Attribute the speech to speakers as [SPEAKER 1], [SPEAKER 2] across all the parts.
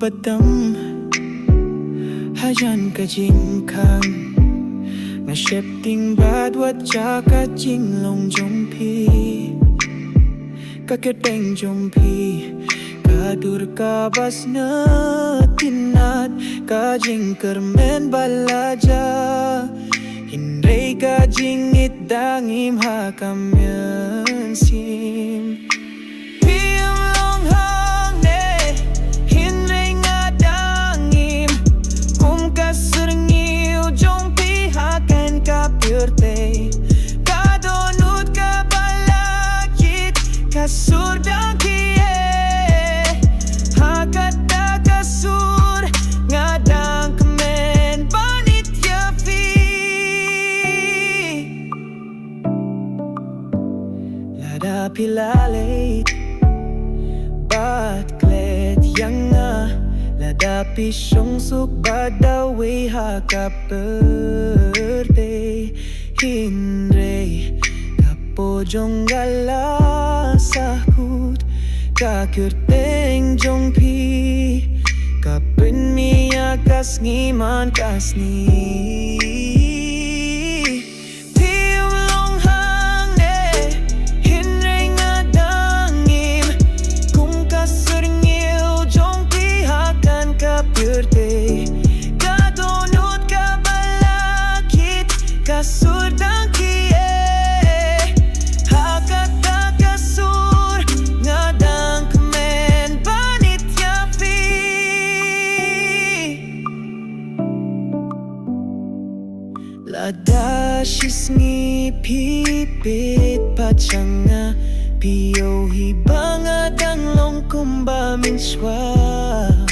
[SPEAKER 1] padam hajan ka jing khang nga shep ting bad wat cha ka jing long jong pi ka ket beng jong pi ka dur ka bas na tinat ka jing kermen balaja hinrei ka jing it dangim ha kamyan sim piam long hangne hinrei nga dangim ka serngiu jong pi ha kan ka purte ka donut ka balakit ka surdang kie ha kata ka sur ngadang kemen panit ya fi lada pilalit bat klet yang lada pisong suk badawi ha ka perte hinrei kapo jong gala sahut ka kurteng jong pi kapin miya kas ngiman kas ni tium long hangne hinrei nga dangim kung kaserngiu jong pi hakan ka purte ka donut ka balakit ka surdang kie hakata ka sur ngadang kemen panit ya fi lada shisngi pipit pachanga pio hibanga dang long kumba min swam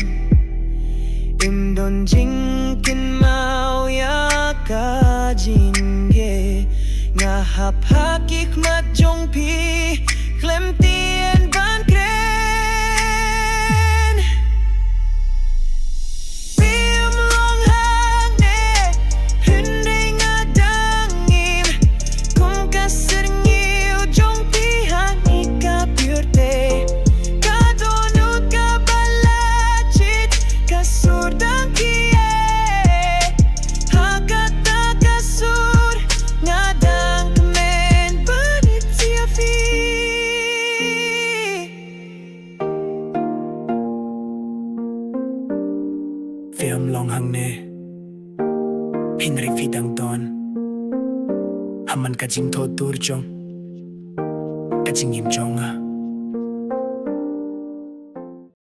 [SPEAKER 1] imdon jingkin mau ya ka jingge nga hap hakik mat jong pi klem tien ban kren piam long hangne hinrei nga dangim kung ka serngiu jong pi hani ka purte ka donut ka balachit ka surdang kie hakata ka sur ngadang kemen panit ya fi film long hangne hinrei fidang don haman ka jing tho tur jong ka jing im jong